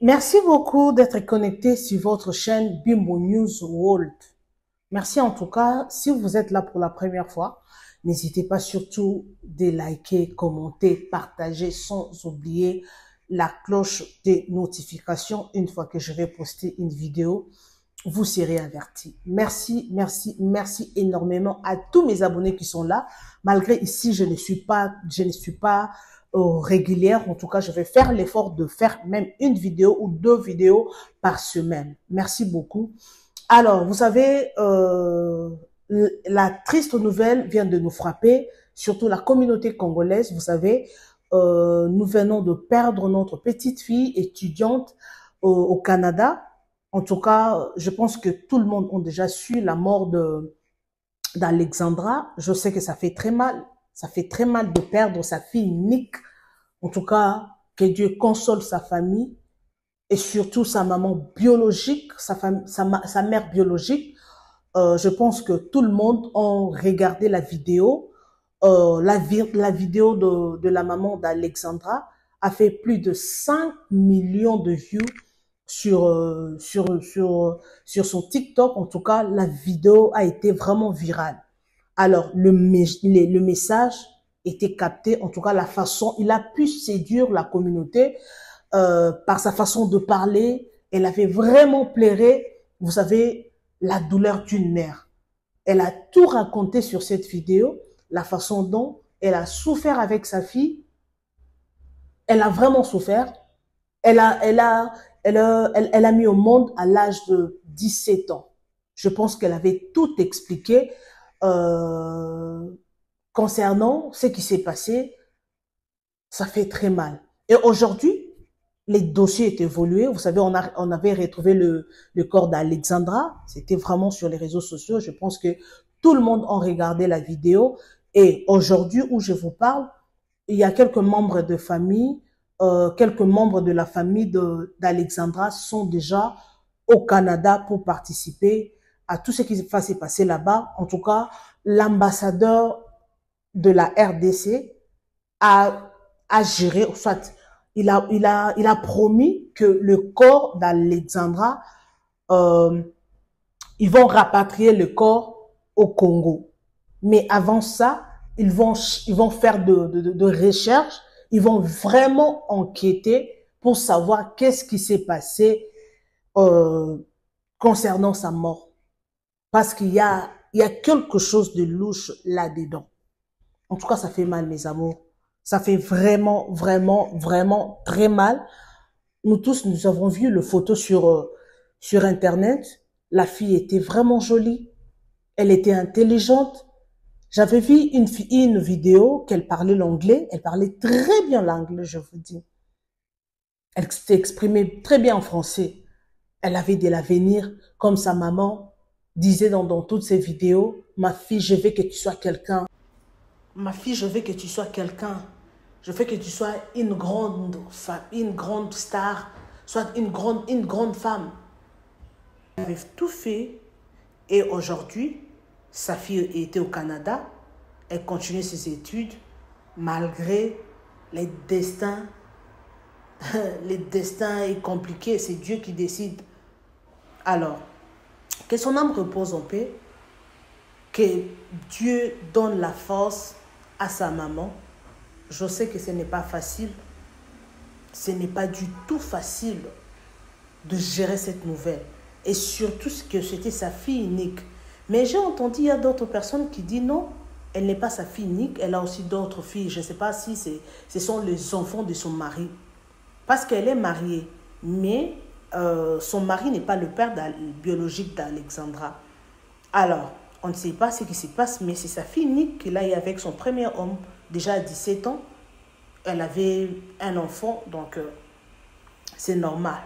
Merci beaucoup d'être connecté sur votre chaîne Bimbo News World. Merci en tout cas. Si vous êtes là pour la première fois, n'hésitez pas surtout de liker, commenter, partager sans oublier la cloche des notifications. Une fois que je vais poster une vidéo, vous serez avertis. Merci, merci, merci énormément à tous mes abonnés qui sont là. Malgré ici, je ne suis pas régulière. En tout cas, je vais faire l'effort de faire même une vidéo ou deux vidéos par semaine. Merci beaucoup. Alors, vous savez, la triste nouvelle vient de nous frapper, surtout la communauté congolaise. Vous savez, nous venons de perdre notre petite fille étudiante au Canada. En tout cas, je pense que tout le monde a déjà su la mort d'Alexandra. Je sais que ça fait très mal. Ça fait très mal de perdre sa fille unique. En tout cas, que Dieu console sa famille et surtout sa maman biologique, sa mère biologique. Je pense que tout le monde a regardé la vidéo. La vidéo de la maman d'Alexandra a fait plus de 5 millions de views sur son TikTok. En tout cas, la vidéo a été vraiment virale. Alors, le message était capté. En tout cas, la façon, il a pu séduire la communauté par sa façon de parler. Elle avait vraiment pleuré, vous savez, la douleur d'une mère. Elle a tout raconté sur cette vidéo, la façon dont elle a souffert avec sa fille. Elle a vraiment souffert. Elle a mis au monde à l'âge de 17 ans. Je pense qu'elle avait tout expliqué euh, concernant ce qui s'est passé. Ça fait très mal. Et aujourd'hui, les dossiers étaient évolués. Vous savez, on avait retrouvé le corps d'Alexandra. C'était vraiment sur les réseaux sociaux. Je pense que tout le monde a regardé la vidéo. Et aujourd'hui, où je vous parle, il y a quelques membres de famille, quelques membres de la famille d'Alexandra sont déjà au Canada pour participer à tout ce qui va se passer là-bas. En tout cas, l'ambassadeur de la RDC a, a géré, soit il a promis que le corps d'Alexandra, euh, ils vont rapatrier le corps au Congo. Mais avant ça, ils vont faire de recherches, ils vont vraiment enquêter pour savoir qu'est-ce qui s'est passé euh, concernant sa mort. Parce qu'il y a quelque chose de louche là-dedans. En tout cas, ça fait mal, mes amours. Ça fait vraiment, vraiment, vraiment très mal. Nous tous, nous avons vu le photo sur Internet. La fille était vraiment jolie. Elle était intelligente. J'avais vu une vidéo qu'elle parlait l'anglais. Elle parlait très bien l'anglais, je vous dis. Elle s'était exprimée très bien en français. Elle avait de l'avenir, comme sa maman disait dans toutes ses vidéos. Ma fille, je veux que tu sois quelqu'un. Ma fille, je veux que tu sois quelqu'un. Je veux que tu sois une grande femme, une grande star, soit une grande femme. Elle avait tout fait et aujourd'hui, sa fille était au Canada. Elle continue ses études malgré les destins. Les destins est compliqué, c'est Dieu qui décide. Alors, que son âme repose en paix, que Dieu donne la force à sa maman. Je sais que ce n'est pas facile. Ce n'est pas du tout facile de gérer cette nouvelle. Et surtout que c'était sa fille unique. Mais j'ai entendu, il y a d'autres personnes qui disent non, elle n'est pas sa fille unique, elle a aussi d'autres filles. Je ne sais pas si ce sont les enfants de son mari. Parce qu'elle est mariée. Mais son mari n'est pas le père biologique d'Alexandra. Alors, on ne sait pas ce qui se passe, mais c'est sa fille unique qu'il a eu avec son premier homme, déjà à 17 ans. Elle avait un enfant, donc c'est normal.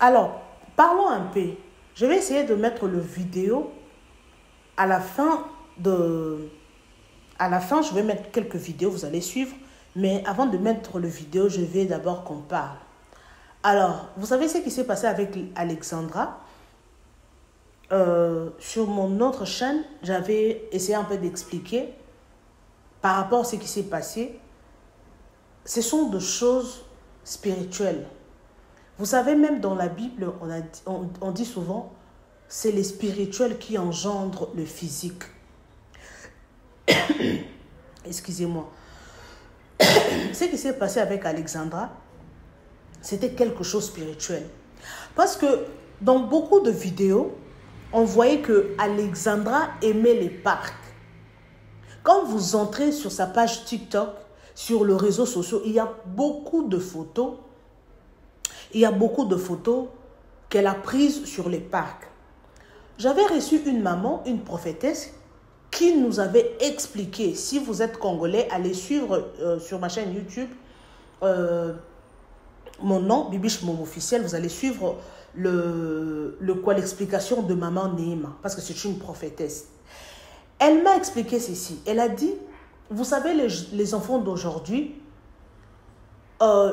Alors, parlons un peu. Je vais essayer de mettre le vidéo à la fin de... À la fin, je vais mettre quelques vidéos, vous allez suivre. Mais avant de mettre le vidéo, je vais d'abord qu'on parle. Alors, vous savez ce qui s'est passé avec Alexandra? Sur mon autre chaîne, j'avais essayé un peu d'expliquer par rapport à ce qui s'est passé. Ce sont des choses spirituelles. Vous savez, même dans la Bible, on dit souvent, c'est les spirituels qui engendrent le physique. Excusez-moi. Ce qui s'est passé avec Alexandra, c'était quelque chose de spirituel. Parce que dans beaucoup de vidéos, on voyait que Alexandra aimait les parcs. Quand vous entrez sur sa page TikTok, sur les réseaux sociaux, il y a beaucoup de photos. Il y a beaucoup de photos qu'elle a prises sur les parcs. J'avais reçu une maman, une prophétesse, qui nous avait expliqué, si vous êtes congolais, allez suivre sur ma chaîne YouTube mon nom, Bibiche Momo officiel, vous allez suivre l'explication de maman Néma, parce que c'est une prophétesse. Elle m'a expliqué ceci. Elle a dit, vous savez, les enfants d'aujourd'hui,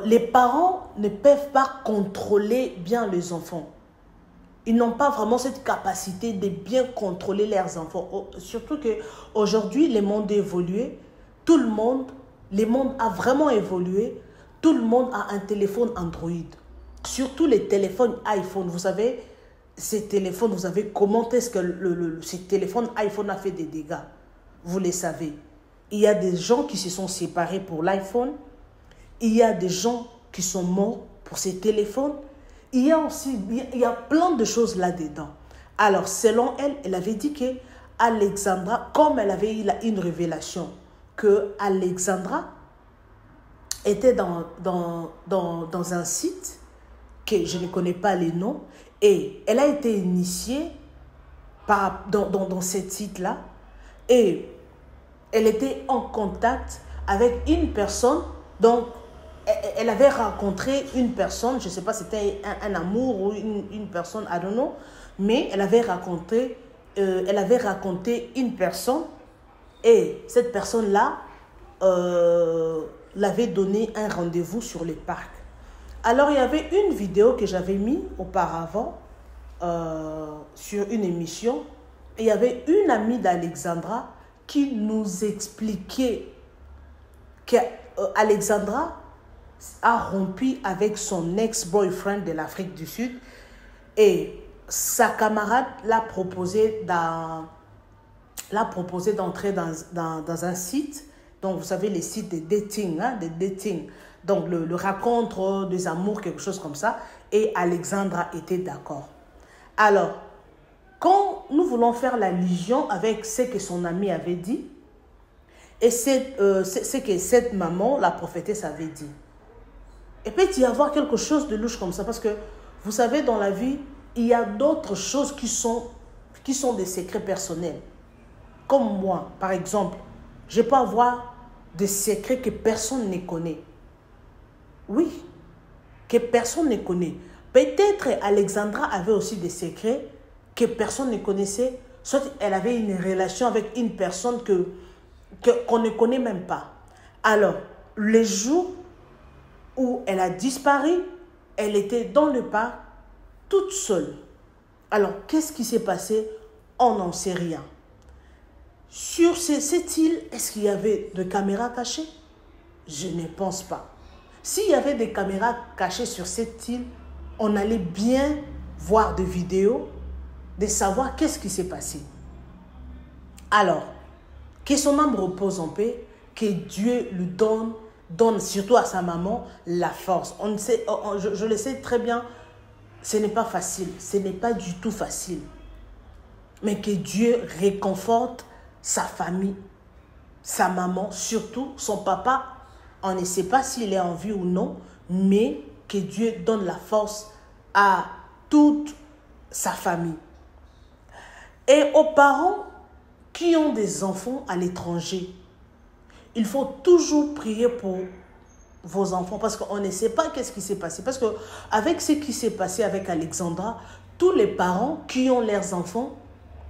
les parents ne peuvent pas contrôler bien les enfants. Ils n'ont pas vraiment cette capacité de bien contrôler leurs enfants. Surtout qu'aujourd'hui, le monde a évolué. Tout le monde a vraiment évolué. Tout le monde a un téléphone Android. Surtout les téléphones iPhone. Vous savez, ces téléphones, vous savez comment est-ce que ces téléphones iPhone a fait des dégâts. Vous le savez. Il y a des gens qui se sont séparés pour l'iPhone. Il y a des gens qui sont morts pour ces téléphones. Il y a plein de choses là-dedans. Alors, selon elle, elle avait dit que Alexandra, comme elle avait eu une révélation, que Alexandra était dans un site que je ne connais pas les noms, et elle a été initiée dans ce site-là, et elle était en contact avec une personne, donc elle avait rencontré une personne, je ne sais pas si c'était un amour ou une personne, I don't know, mais elle avait raconté une personne, et cette personne-là l'avait donné un rendez-vous sur les parcs. Alors, il y avait une vidéo que j'avais mise auparavant sur une émission. Et il y avait une amie d'Alexandra qui nous expliquait qu'Alexandra a rompu avec son ex-boyfriend de l'Afrique du Sud. Et sa camarade l'a proposé d'entrer dans un site. Donc, vous savez, les sites de dating, donc le rencontre des amours, quelque chose comme ça. Et Alexandra était d'accord. Alors, quand nous voulons faire l'allusion avec ce que son ami avait dit, et ce que cette maman, la prophétesse, avait dit. Et peut y avoir quelque chose de louche comme ça, parce que, vous savez, dans la vie, il y a d'autres choses qui sont des secrets personnels. Comme moi, par exemple, je peux avoir des secrets que personne ne connaît. Oui, que personne ne connaît. Peut-être Alexandra avait aussi des secrets que personne ne connaissait. Soit elle avait une relation avec une personne qu'on ne connaît même pas. Alors, le jour où elle a disparu, elle était dans le parc, toute seule. Alors, qu'est-ce qui s'est passé? On n'en sait rien. Sur cette île, est-ce qu'il y avait des caméras cachées? Je ne pense pas. S'il y avait des caméras cachées sur cette île, on allait bien voir des vidéos, de savoir qu'est-ce qui s'est passé. Alors, que son âme repose en paix, que Dieu lui donne surtout à sa maman, la force. Je le sais très bien, ce n'est pas facile, ce n'est pas du tout facile. Mais que Dieu réconforte sa famille, sa maman, surtout son papa. On ne sait pas s'il est en vie ou non, mais que Dieu donne la force à toute sa famille. Et aux parents qui ont des enfants à l'étranger, il faut toujours prier pour vos enfants, parce qu'on ne sait pas qu'est-ce qui s'est passé. Parce qu'avec ce qui s'est passé avec Alexandra, tous les parents qui ont leurs enfants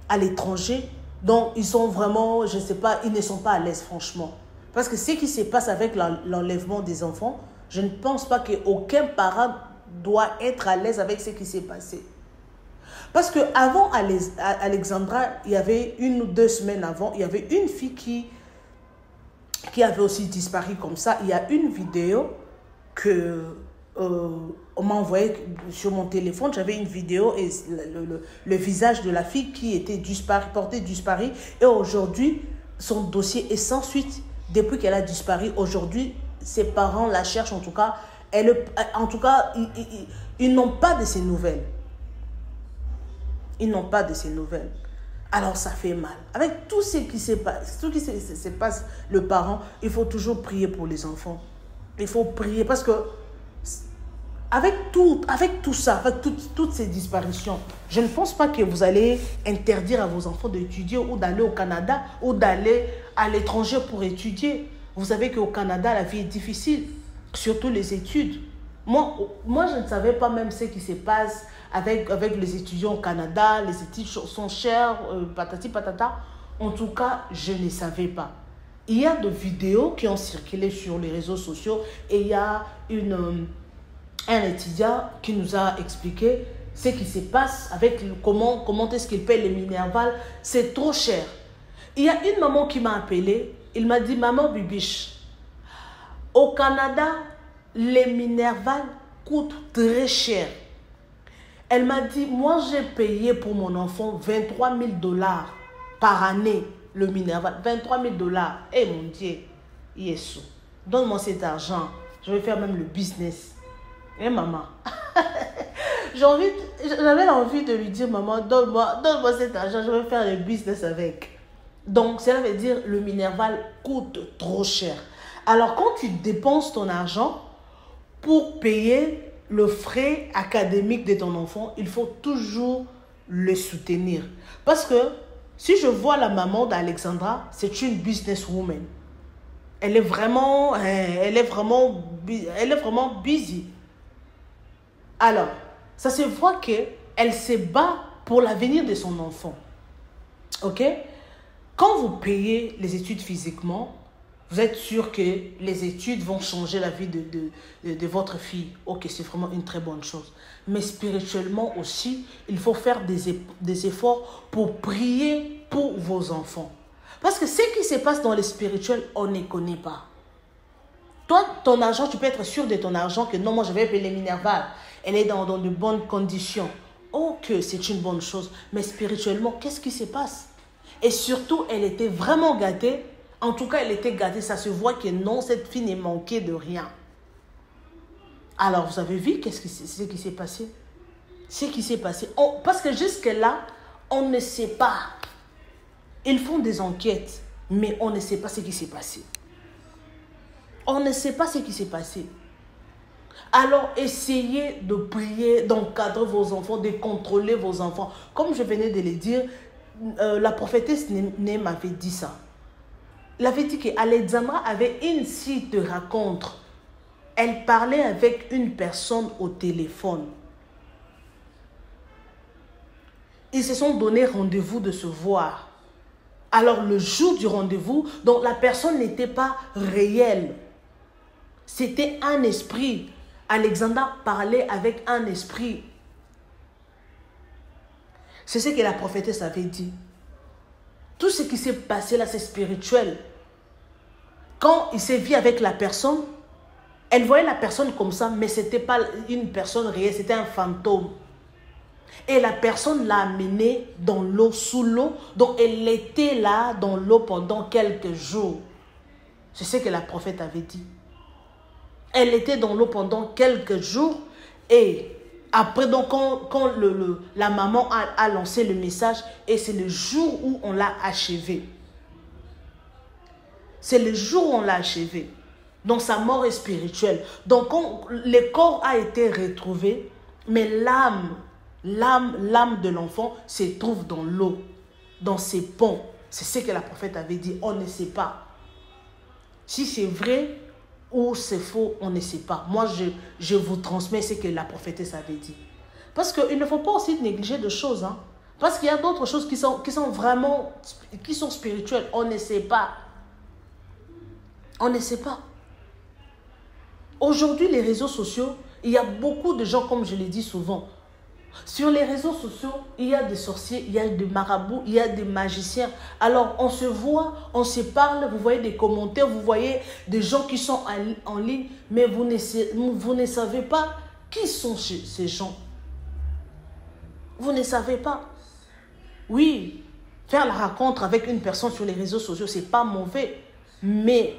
à l'étranger, donc ils sont vraiment, je ne sais pas, ils ne sont pas à l'aise franchement. Parce que ce qui se passe avec l'enlèvement des enfants, je ne pense pas qu'aucun parent doit être à l'aise avec ce qui s'est passé. Parce qu'avant Alexandra, il y avait 1 ou 2 semaines avant, il y avait une fille qui avait aussi disparu comme ça. Il y a une vidéo que on m'a envoyé sur mon téléphone, j'avais une vidéo et le visage de la fille qui était portée disparue. Et aujourd'hui, son dossier est sans suite depuis qu'elle a disparu. Aujourd'hui, ses parents la cherchent en tout cas. Ils n'ont pas de ses nouvelles. Ils n'ont pas de ses nouvelles. Alors ça fait mal. Avec tout ce qui se passe, le parent, il faut toujours prier pour les enfants. Il faut prier parce que avec tout ça, avec toutes ces disparitions, je ne pense pas que vous allez interdire à vos enfants d'étudier ou d'aller au Canada ou d'aller à l'étranger pour étudier. Vous savez qu'au Canada, la vie est difficile, surtout les études. Moi, je ne savais pas même ce qui se passe avec les étudiants au Canada. Les études sont chères, patati patata. En tout cas, je ne savais pas. Il y a des vidéos qui ont circulé sur les réseaux sociaux et il y a un étudiant qui nous a expliqué ce qui se passe avec comment est-ce qu'il paye les Minerval. C'est trop cher. Il y a une maman qui m'a appelé. Il m'a dit, maman Bibiche, au Canada, les Minerval coûtent très cher. Elle m'a dit, moi j'ai payé pour mon enfant 23 000 $ par année, le Minerval. 23 000 $. Eh mon Dieu, Yesu, donne-moi cet argent. Je vais faire même le business. Eh maman, j'avais envie de lui dire, maman, donne-moi cet argent, je vais faire le business avec. Donc, cela veut dire le Minerval coûte trop cher. Alors, quand tu dépenses ton argent pour payer le frais académique de ton enfant, il faut toujours le soutenir. Parce que si je vois la maman d'Alexandra, c'est une businesswoman. Elle est vraiment busy. Alors, ça se voit qu'elle se bat pour l'avenir de son enfant. Ok? Quand vous payez les études physiquement, vous êtes sûr que les études vont changer la vie de votre fille. Ok, c'est vraiment une très bonne chose. Mais spirituellement aussi, il faut faire des efforts pour prier pour vos enfants. Parce que ce qui se passe dans le spirituel, on ne connaît pas. Toi, ton argent, tu peux être sûr de ton argent que non, moi je vais payer les Minerval. Elle est dans de bonnes conditions. Ok, c'est une bonne chose. Mais spirituellement, qu'est-ce qui se passe? Et surtout, elle était vraiment gâtée. En tout cas, elle était gâtée. Ça se voit que non, cette fille n'est manquée de rien. Alors, vous avez vu ce qui s'est passé? Ce qui s'est passé. Parce que jusque-là, on ne sait pas. Ils font des enquêtes, mais on ne sait pas ce qui s'est passé. On ne sait pas ce qui s'est passé. Alors, essayez de prier, d'encadrer vos enfants, de contrôler vos enfants. Comme je venais de le dire, la prophétesse Né m'avait dit ça. Elle avait dit qu'Alexandra avait une site de rencontre. Elle parlait avec une personne au téléphone. Ils se sont donné rendez-vous de se voir. Alors, le jour du rendez-vous, donc la personne n'était pas réelle. C'était un esprit. Alexandra parlait avec un esprit. C'est ce que la prophétesse avait dit. Tout ce qui s'est passé là, c'est spirituel. Quand il s'est vu avec la personne, elle voyait la personne comme ça, mais ce n'était pas une personne réelle, c'était un fantôme. Et la personne l'a amenée dans l'eau, sous l'eau. Donc elle était là dans l'eau pendant quelques jours. C'est ce que la prophète avait dit. Elle était dans l'eau pendant quelques jours. Et après, donc, quand la maman a lancé le message, et c'est le jour où on l'a achevée. C'est le jour où on l'a achevée. Donc sa mort est spirituelle. Donc le corps a été retrouvé, mais l'âme de l'enfant se trouve dans l'eau, dans ses ponts. C'est ce que la prophète avait dit. On ne sait pas. Si c'est vrai ou c'est faux, on ne sait pas. Moi, je vous transmets ce que la prophétesse avait dit. Parce qu'il ne faut pas aussi négliger de choses. Hein. Parce qu'il y a d'autres choses qui sont spirituelles. On ne sait pas. On ne sait pas. Aujourd'hui, les réseaux sociaux, il y a beaucoup de gens, comme je l'ai dit souvent, Sur les réseaux sociaux, il y a des sorciers, il y a des marabouts, il y a des magiciens. Alors, on se voit, on se parle, vous voyez des commentaires, vous voyez des gens qui sont en ligne, mais vous ne savez pas qui sont ces gens. Vous ne savez pas. Oui, faire la rencontre avec une personne sur les réseaux sociaux, ce n'est pas mauvais. Mais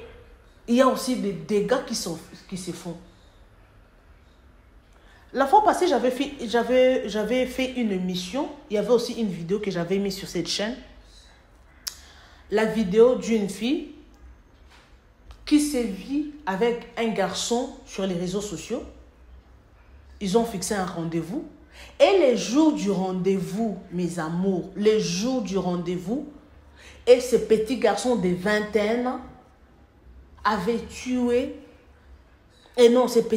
il y a aussi des dégâts qui se font. La fois passée, j'avais fait une émission. Il y avait aussi une vidéo que j'avais mise sur cette chaîne. La vidéo d'une fille qui s'est vue avec un garçon sur les réseaux sociaux. Ils ont fixé un rendez-vous. Et les jours du rendez-vous, mes amours, les jours du rendez-vous, et ce petit garçon de 21 ans avait tué. Et non, ces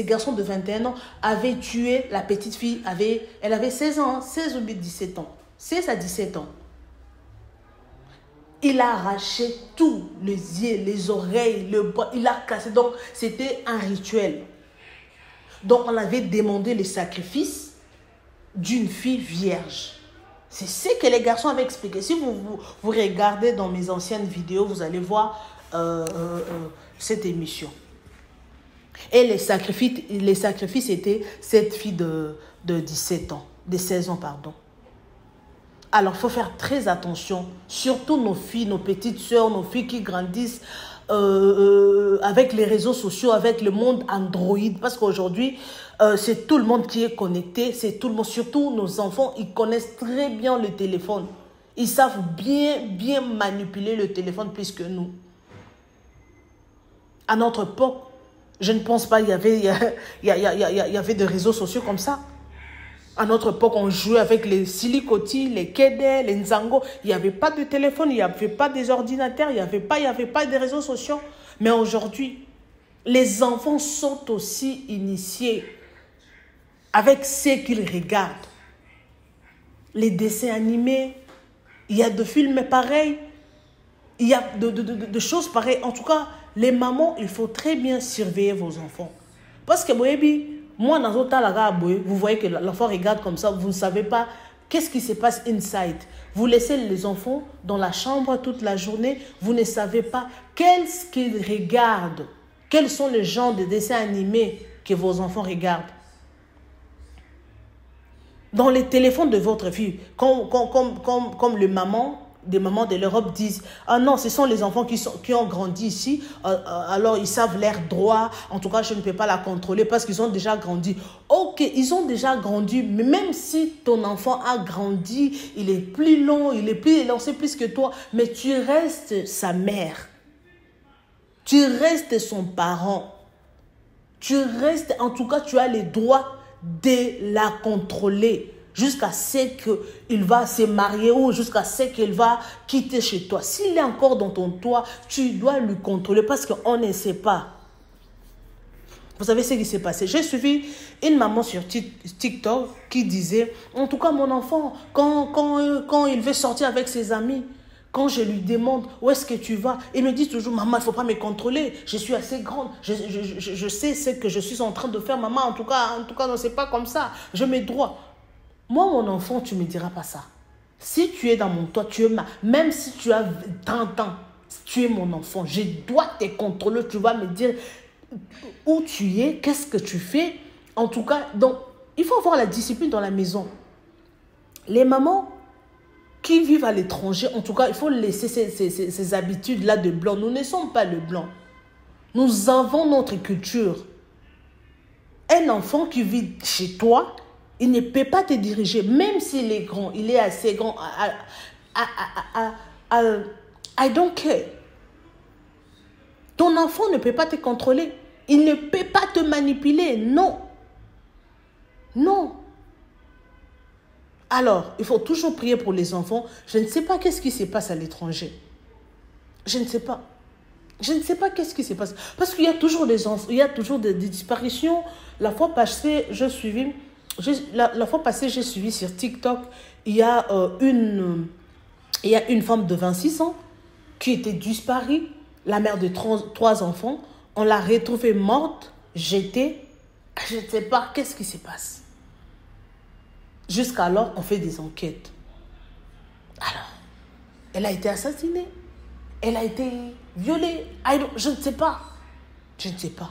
garçons de 21 ans avaient tué la petite fille. Elle avait 16 ans, 16 ou 17 ans. 16 à 17 ans. Il a arraché tout, les yeux, les oreilles, le bras, il a cassé. Donc, c'était un rituel. Donc, on avait demandé le sacrifice d'une fille vierge. C'est ce que les garçons avaient expliqué. Si vous regardez dans mes anciennes vidéos, vous allez voir cette émission. Et les sacrifices étaient cette fille de 17 ans, de 16 ans, pardon. Alors, il faut faire très attention, surtout nos filles, nos petites sœurs, nos filles qui grandissent avec les réseaux sociaux, avec le monde Android, parce qu'aujourd'hui, c'est tout le monde qui est connecté, c'est tout le monde, surtout nos enfants, ils connaissent très bien le téléphone. Ils savent bien manipuler le téléphone plus que nous. À notre époque, je ne pense pas qu'il y avait des réseaux sociaux comme ça. À notre époque, on jouait avec les silicoti, les kédés, les nzango. Il n'y avait pas de téléphone, il n'y avait pas des ordinateurs, il n'y avait pas de réseaux sociaux. Mais aujourd'hui, les enfants sont aussi initiés avec ce qu'ils regardent. Les dessins animés, il y a de films pareils, il y a de choses pareilles. En tout cas, les mamans, il faut très bien surveiller vos enfants. Parce que, moi, dans un temps, vous voyez que l'enfant regarde comme ça, vous ne savez pas qu'est-ce qui se passe inside. Vous laissez les enfants dans la chambre toute la journée, vous ne savez pas qu'est-ce qu'ils regardent. Quels sont les genres de dessins animés que vos enfants regardent. Dans les téléphones de votre fille, comme les mamans, des mamans de l'Europe disent « Ah non, ce sont les enfants qui ont grandi ici, alors ils savent l'air droit, en tout cas je ne peux pas la contrôler parce qu'ils ont déjà grandi. » Ok, ils ont déjà grandi, mais même si ton enfant a grandi, il est plus long, il est plus élancé plus que toi, mais tu restes sa mère. Tu restes son parent. Tu restes, en tout cas tu as les droits de la contrôler. Jusqu'à ce qu'il va se marier ou jusqu'à ce qu'il va quitter chez toi. S'il est encore dans ton toit, tu dois le contrôler parce qu'on ne sait pas. Vous savez ce qui s'est passé? J'ai suivi une maman sur TikTok qui disait, en tout cas mon enfant, quand il veut sortir avec ses amis, quand je lui demande où est-ce que tu vas, il me dit toujours, maman, il ne faut pas me contrôler, je suis assez grande, je sais ce que je suis en train de faire, maman, en tout cas, non, c'est pas comme ça, je mets droit. Moi, mon enfant, tu ne me diras pas ça. Si tu es dans mon toit, même si tu as 30 ans, tu es mon enfant. Je dois te contrôler. Tu vas me dire où tu es, qu'est-ce que tu fais. En tout cas, donc, il faut avoir la discipline dans la maison. Les mamans qui vivent à l'étranger, en tout cas, il faut laisser ces habitudes-là de blanc. Nous ne sommes pas le blanc. Nous avons notre culture. Un enfant qui vit chez toi, il ne peut pas te diriger, même s'il est grand, il est assez grand. I don't care. Ton enfant ne peut pas te contrôler. Il ne peut pas te manipuler. Non. Non. Alors, il faut toujours prier pour les enfants. Je ne sais pas qu'est-ce qui se passe à l'étranger. Je ne sais pas. Je ne sais pas qu'est-ce qui se passe. Parce qu'il y a toujours des enfants, il y a toujours des disparitions. La fois passée, j'ai suivi sur TikTok, il y a une femme de 26 ans qui était disparue, la mère de 3 enfants. On l'a retrouvée morte, jetée. Je ne sais pas qu'est-ce qui se passe. Jusqu'alors, on fait des enquêtes. Alors, elle a été assassinée. Elle a été violée. Je ne sais pas. Je ne sais pas.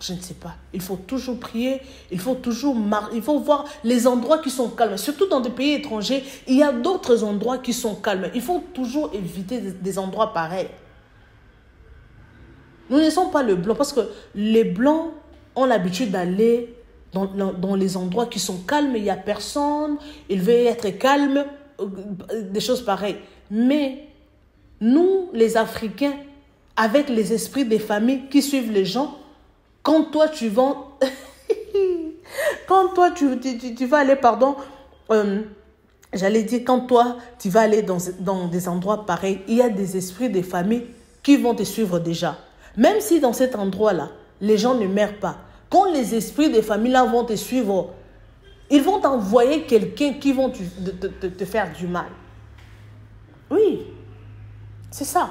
Je ne sais pas. Il faut toujours prier. Il faut toujours il faut voir les endroits qui sont calmes. Surtout dans des pays étrangers, il y a d'autres endroits qui sont calmes. Il faut toujours éviter des endroits pareils. Nous ne sommes pas le blanc parce que les blancs ont l'habitude d'aller dans les endroits qui sont calmes. Il n'y a personne. Ils veulent être calmes. Des choses pareilles. Mais nous, les Africains, avec les esprits des familles qui suivent les gens, quand toi tu vas, quand toi tu vas aller, j'allais dire, quand toi tu vas aller dans des endroits pareils, il y a des esprits des familles qui vont te suivre déjà. Même si dans cet endroit-là, les gens ne meurent pas, quand les esprits des familles-là vont te suivre, ils vont t'envoyer quelqu'un qui vont te faire du mal. Oui, c'est ça.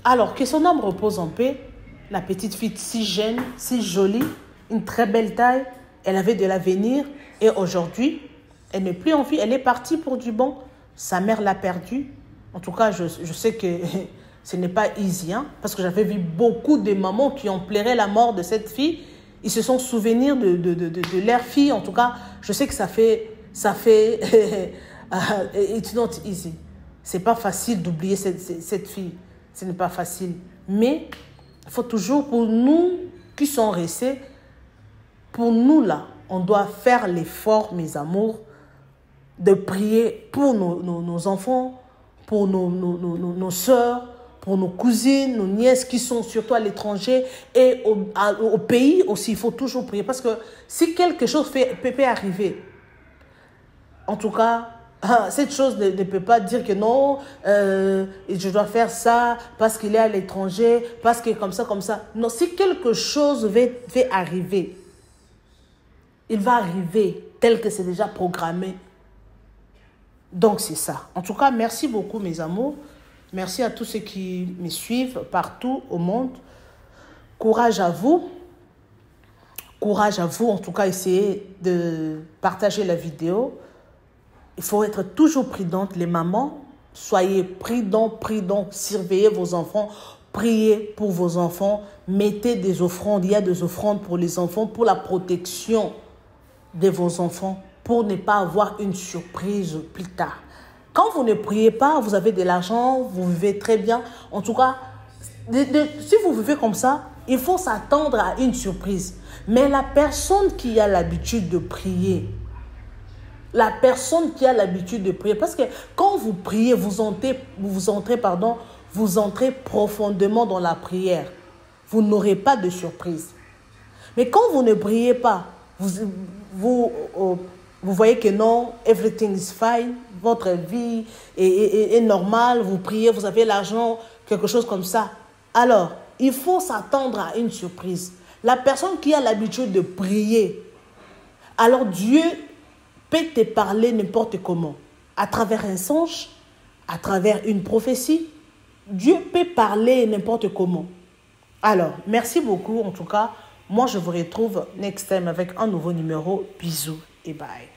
Alors, que son âme repose en paix. La petite fille si jeune, si jolie, une très belle taille, elle avait de l'avenir et aujourd'hui, elle n'est plus en vie, elle est partie pour du bon. Sa mère l'a perdue. En tout cas, je sais que ce n'est pas easy, hein, parce que j'avais vu beaucoup de mamans qui ont pleuré la mort de cette fille. Ils se sont souvenus de leur fille. En tout cas, je sais que ça fait it's not easy. C'est pas facile d'oublier cette fille. Ce n'est pas facile. Mais il faut toujours, pour nous qui sont restés, pour nous là, on doit faire l'effort, mes amours, de prier pour nos enfants, pour nos soeurs, pour nos cousines, nos nièces qui sont surtout à l'étranger et au pays aussi. Il faut toujours prier parce que si quelque chose peut arriver, en tout cas, cette chose ne peut pas dire que non, je dois faire ça parce qu'il est à l'étranger, parce que comme ça. Non, si quelque chose va arriver, il va arriver tel que c'est déjà programmé. Donc, c'est ça. En tout cas, merci beaucoup, mes amours. Merci à tous ceux qui me suivent partout au monde. Courage à vous. Courage à vous. En tout cas, essayez de partager la vidéo. Il faut être toujours prudente, les mamans. Soyez prudents, surveillez vos enfants, priez pour vos enfants, mettez des offrandes. Il y a des offrandes pour les enfants, pour la protection de vos enfants, pour ne pas avoir une surprise plus tard. Quand vous ne priez pas, vous avez de l'argent, vous vivez très bien. En tout cas, si vous vivez comme ça, il faut s'attendre à une surprise. Mais la personne qui a l'habitude de prier, parce que quand vous priez, vous entrez profondément dans la prière. Vous n'aurez pas de surprise. Mais quand vous ne priez pas, vous voyez que non, everything is fine, votre vie est normale, vous priez, vous avez l'argent, quelque chose comme ça. Alors, il faut s'attendre à une surprise. La personne qui a l'habitude de prier, alors Dieu peut te parler n'importe comment. À travers un songe, à travers une prophétie, Dieu peut parler n'importe comment. Alors, merci beaucoup en tout cas. Moi, je vous retrouve next time avec un nouveau numéro. Bisous et bye.